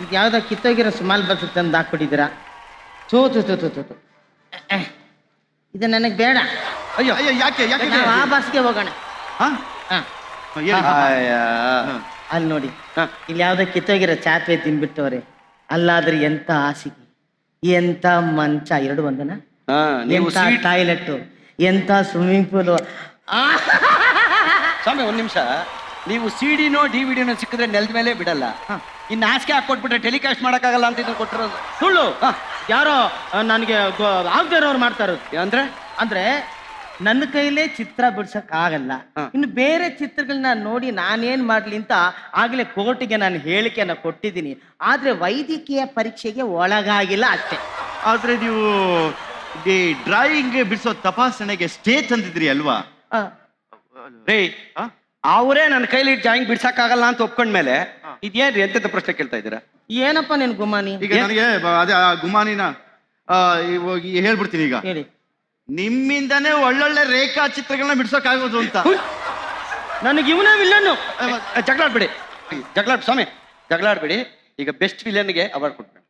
ಇದು ಯಾವ್ದೋ ಕಿತ್ತೋಗಿರೋ ಸುಮಾಲ್ ಬಸ್ ತಂದು ಹಾಕ್ಬಿಟ್ಟಿದ್ದೀರಾ. ಥೂ ಥೂ ಥೂ ಥೂ ಥೂ ಥೂ. ಇದು ನನಗೆ ಬೇಡ. ಅಯ್ಯೋ ಅಯ್ಯೋ ಯಾಕೆ ಯಾಕೆ ನಾವು ಆ ಬಸ್ಗೆ ಹೋಗೋಣ. ಹಾ ಹಾಂ ಏನು? ಅಲ್ಲಿ ನೋಡಿ, ಇಲ್ಲಿ ಯಾವ್ದೋ ಕಿತ್ತೋಗಿರೋ ಚಾತ್ವೆ ತಿನ್ಬಿಟ್ಟವ್ರೆ. ಅಲ್ಲಾದ್ರೆ ಎಂತ ಹಾಸಿಗೆ, ಎಂತ ಮಂಚ, ಎರಡು ಒಂದನ, ಎಂತ ಟಾಯ್ಲೆಟ್, ಎಂತ ಸ್ವಿಮ್ಮಿಂಗ್ ಪೂಲು. ಸ್ವಾಮಿ ಒಂದ್ ನಿಮಿಷ, ನೀವು ಸಿಡಿನೋ ಡಿವಿಡಿನೋ ಸಿಕ್ಕಿದ್ರೆ ನೆಲದ ಮೇಲೆ ಬಿಡಲ್ಲ. ಇನ್ನು ಹಾಸಿಗೆ ಹಾಕೊಟ್ಬಿಟ್ರೆ ಟೆಲಿಕಾಸ್ಟ್ ಮಾಡಕ್ಕಾಗಲ್ಲ ಅಂತ ಇದನ್ನ ಕೊಟ್ಟಿರೋದು ಸುಳ್ಳು. ಯಾರೋ ನನಗೆ ಆಗದೆ ಇರೋರು ಮಾಡ್ತಾ ಇರೋದು. ಅಂದ್ರೆ ನನ್ನ ಕೈಲೇ ಚಿತ್ರ ಬಿಡ್ಸಕ್ ಆಗಲ್ಲ, ಇನ್ನು ಬೇರೆ ಚಿತ್ರಗಳನ್ನ ನೋಡಿ ನಾನೇನ್ ಮಾಡ್ಲಿ ಅಂತ ಆಗ್ಲೇ ಕೋರ್ಟಿಗೆ ನಾನು ಹೇಳಿಕೆನ ಕೊಟ್ಟಿದ್ದೀನಿ. ಆದ್ರೆ ವೈದ್ಯಕೀಯ ಪರೀಕ್ಷೆಗೆ ಒಳಗಾಗಿಲ್ಲ ಅಷ್ಟೇ. ಆದ್ರೆ ನೀವು ಡ್ರಾಯಿಂಗ್ ಬಿಡಿಸೋ ತಪಾಸಣೆಗೆ ಸ್ಟೇ ತಂದಿದ್ರಿ ಅಲ್ವಾ? ರೇ, ಅವರೇ ನನ್ನ ಕೈಲಿ ಡ್ರಾಯಿಂಗ್ ಬಿಡ್ಸಕ್ಕಾಗಲ್ಲ ಅಂತ ಒಪ್ಕೊಂಡ್ಮೇಲೆ ಇದೇನ್ರಿ ಎಂತ ಪ್ರಶ್ನೆ ಕೇಳ್ತಾ ಇದ್ದೀರಾ? ಏನಪ್ಪ ನಿನ್ ಗುಮಾನಿ? ಈಗ ನನಗೆ ಅದೇ ಆ ಗುಮಾನಿನ ಹೇಳ್ಬಿಡ್ತೀನಿ. ಈಗ ಹೇಳಿ. ನಿಮ್ಮಿಂದನೇ ಒಳ್ಳೊಳ್ಳೆ ರೇಖಾ ಚಿತ್ರಗಳನ್ನ ಬಿಡ್ಸೋಕ್ಕಾಗೋದು ಅಂತ. ನನಗೆ ಇವನೇ ವಿಲ್ಲನ್ನು. ಜಗಳಾಡ್ಬೇಡಿ ಸ್ವಾಮಿ, ಜಗಳಾಡ್ಬೇಡಿ. ಈಗ ಬೆಸ್ಟ್ ವಿಲನ್ಗೆ ಅವಾರ್ಡ್ ಕೊಡ್ಬೇಕು.